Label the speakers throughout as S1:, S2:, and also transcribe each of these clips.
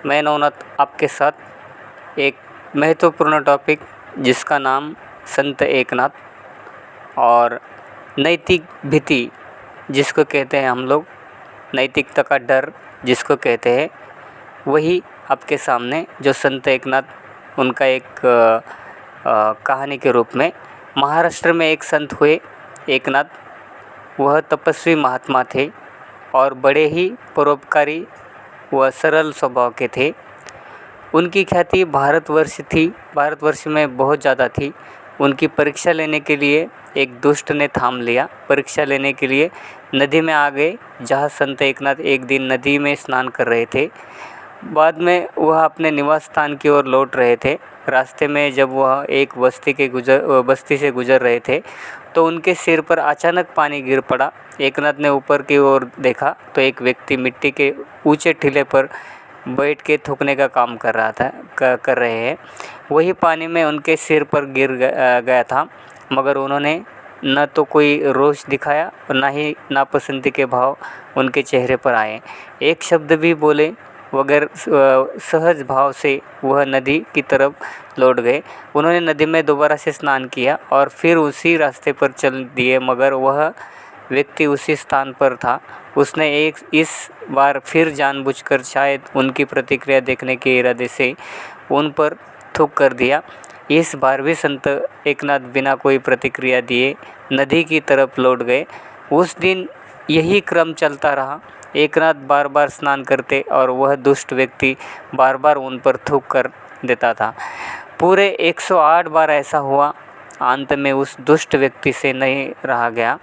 S1: मैं नवनाथ आपके साथ एक महत्वपूर्ण टॉपिक जिसका नाम संत एकनाथ और नैतिक भीति जिसको कहते हैं हम लोग, नैतिकता का डर जिसको कहते हैं, वही आपके सामने जो संत एकनाथ उनका एक कहानी के रूप में। महाराष्ट्र में एक संत हुए एकनाथ, वह तपस्वी महात्मा थे और बड़े ही परोपकारी व सरल स्वभाव के थे। उनकी ख्याति भारतवर्ष में बहुत ज़्यादा थी। उनकी परीक्षा लेने के लिए एक दुष्ट ने थाम लिया। परीक्षा लेने के लिए नदी में आ गए, जहाँ संत एकनाथ एक दिन नदी में स्नान कर रहे थे। बाद में वह अपने निवास स्थान की ओर लौट रहे थे। रास्ते में जब वह एक बस्ती से गुजर रहे थे तो उनके सिर पर अचानक पानी गिर पड़ा। एकनाथ ने ऊपर की ओर देखा तो एक व्यक्ति मिट्टी के ऊंचे टीले पर बैठ के थूकने का काम कर रहे हैं। वही पानी में उनके सिर पर गिर गया था, मगर उन्होंने न तो कोई रोष दिखाया और न ही नापसंदी के भाव उनके चेहरे पर आए। एक शब्द भी बोले बगैर सहज भाव से वह नदी की तरफ लौट गए। उन्होंने नदी में दोबारा से स्नान किया और फिर उसी रास्ते पर चल दिए, मगर वह व्यक्ति उसी स्थान पर था। उसने इस बार फिर जानबूझकर शायद उनकी प्रतिक्रिया देखने के इरादे से उन पर थूक कर दिया। इस बार भी संत एकनाथ बिना कोई प्रतिक्रिया दिए नदी की तरफ लौट गए। उस दिन यही क्रम चलता रहा। एकनाथ बार बार स्नान करते और वह दुष्ट व्यक्ति बार बार उन पर थूक कर देता था। पूरे 108 बार ऐसा हुआ। अंत में उस दुष्ट व्यक्ति से नहीं रहा गया।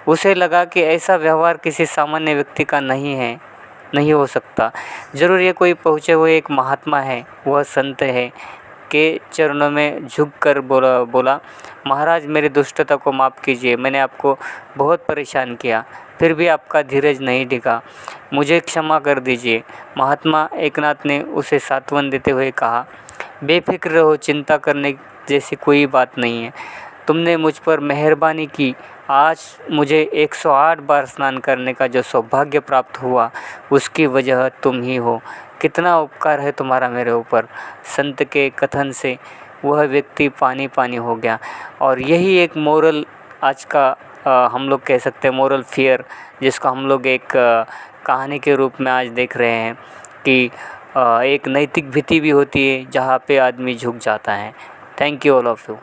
S1: उसे लगा कि ऐसा व्यवहार किसी सामान्य व्यक्ति का नहीं हो सकता। ज़रूर ये कोई पहुँचे हुए एक महात्मा है, वह संत है के चरणों में झुककर बोला, महाराज मेरी दुष्टता को माफ़ कीजिए। मैंने आपको बहुत परेशान किया, फिर भी आपका धीरज नहीं डिगा, मुझे क्षमा कर दीजिए। महात्मा एकनाथ ने उसे सांत्वन देते हुए कहा, बेफिक्र रहो, चिंता करने जैसी कोई बात नहीं है। तुमने मुझ पर मेहरबानी की। आज मुझे 108 बार स्नान करने का जो सौभाग्य प्राप्त हुआ उसकी वजह तुम ही हो। कितना उपकार है तुम्हारा मेरे ऊपर। संत के कथन से वह व्यक्ति पानी हो गया। और यही एक मोरल आज का हम लोग कह सकते हैं मोरल फियर, जिसको हम लोग एक कहानी के रूप में आज देख रहे हैं कि एक नैतिक भीति भी होती है जहाँ पे आदमी झुक जाता है। Thank you all of you.